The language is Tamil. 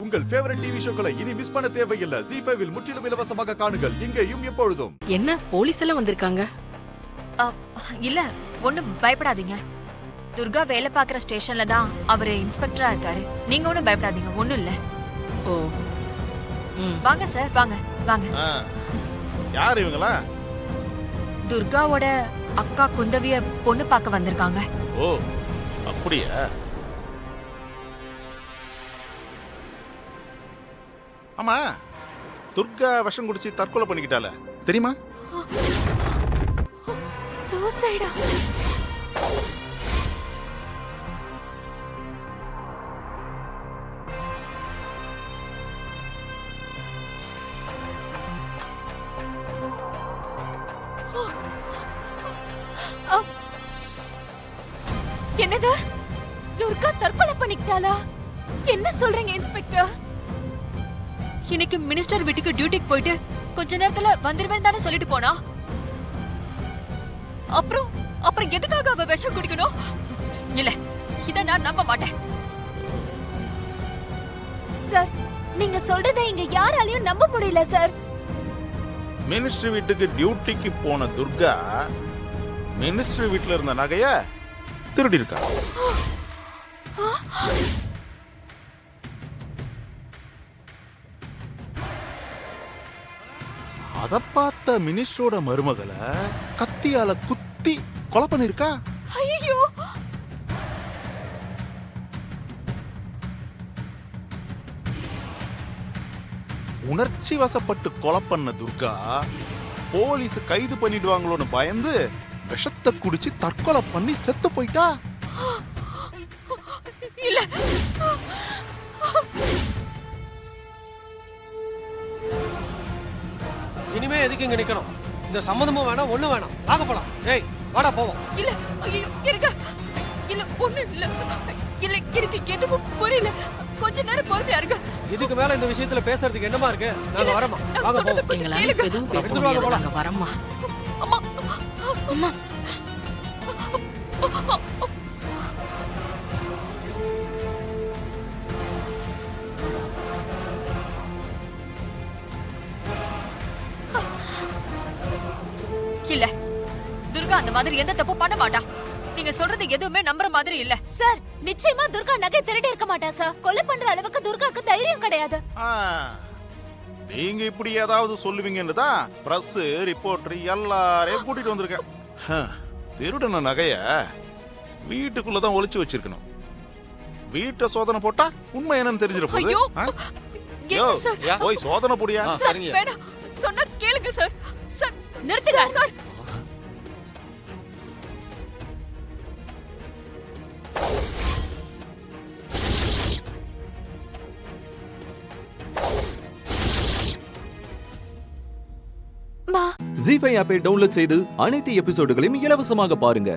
உங்கள் ஃபேவரட் டிவி ஷோக்களை இனி மிஸ் பண்ண தேவையில்லை. ZEE5 இல் முற்றிலும் இலவசமாக காணுங்கள், இங்கேயும் எப்பொழுதும். என்ன போலீஸ் எல்லாம் வந்திருக்காங்க? இல்ல, ஒண்ணும் பயப்படாதீங்க. துர்கா வேலை பாக்குற ஸ்டேஷன்ல தான் அவரு இன்ஸ்பெக்டரா இருக்காரு. நீங்க ஒண்ணும் பயப்படாதீங்க, ஒண்ணும் இல்ல. ஓ, வாங்க சார், வாங்க வாங்க. யார் இவங்களா? துர்காவோட அக்கா குந்தவிய பொண்ணு பார்க்க வந்திருக்காங்க. ஓ, அப்படியா? ஆமா, துர்கா விஷம் குடிச்சு தற்கொலை பண்ணிக்கிட்டால, தெரியுமா? சூசைடா? என்னது? துர்கா தற்கொலை பண்ணிக்கிட்டாளா? என்ன சொல்றீங்க இன்ஸ்பெக்டர்? இன்னைக்கு மினிஸ்டர் வீட்டுக்கு டியூட்டிக்கு போயிட்டு கொஞ்ச நேரத்துல வந்துருவேன் தானே சொல்லிட்டு போனா. அப்புறம் எதுக்காக அவ விஷம் குடிக்கணும்? இல்ல, இத நான் நம்ப மாட்டேன். சார், நீங்க சொல்றதை இங்க யாராலையும் நம்ப முடியல சார். மினிஸ்டர் வீட்டுக்கு டியூட்டிக்கு போன துர்கா மினிஸ்டர் வீட்டுல இருந்த நகைய திருடி இருக்கா. அத பார்த்த மினிஸ்டரோட மருமகளை கத்தியால குத்தி கொலை பண்ணிருக்கா. ஐயோ, உணர்ச்சி வசப்பட்டு கொலை பண்ண துர்கா போலீஸ் கைது பண்ணிடுவாங்களோன்னு பயந்து விஷத்தை குடிச்சு தற்கொலை பண்ணி செத்து போயிட்டா. இல்ல, இனிமே எதுக்கு இங்க நிக்கணும்? இந்த சம்மந்தமும் வேணாம், ஒண்ணு வேணாம். வாங்க போலாம். ஏய், வாடா போவோம். இல்ல, ஐயோ இருங்க. இல்ல, ஒண்ணு இல்ல. இல்ல, எனக்கு எதுவும் புரியல. கொஞ்ச நேரம் பொறுமையா இருங்க. இதுக்கு மேல இந்த விஷயத்துல பேசுறதுக்கு என்னமா இருக்கு? நாங்க வரமா. வாங்க போவோம். எங்களால எதுவும் பேச எடுத்துட்டு வாங்க முடியாது. போலாம். நாங்க வரமா. அம்மா, அம்மா, இல்ல, துர்கா அந்த மாதிரி எந்த தப்பு பண்ண மாட்டா. நீங்க சொல்றது எதுவுமே நம்புற மாதிரி இல்ல. சார், நிச்சயமா துர்கா நகை திருடி இருக்க மாட்டா சார். கொலை பண்ற அளவுக்கு துர்காக்கு தைரியம் கிடையாது. நீங்க இப்படி ஏதாவது சொல்லுவீங்கன்னு தான் பிரஸ் ரிப்போர்ட்டர் எல்லாரையும் கூட்டிட்டு வந்திருக்கேன். திருடன நகைய வீட்டுக்குள்ளதான் ஒளிச்சு வச்சிருக்கணும். வீட்டை சோதனை போட்டா உண்மை என்னன்னு தெரிஞ்சிட போகுது. ஐயோ, என்ன சார்? போய் சோதனை போடியா? சார், வேணாம். சொன்னா கேளுங்க சார். சார், நிறுத்துங்க. சார், மா, ZEE5 ஆப்பை டவுன்லோட் செய்து அனைத்து எபிசோடுகளையும் இலவசமாக பாருங்க.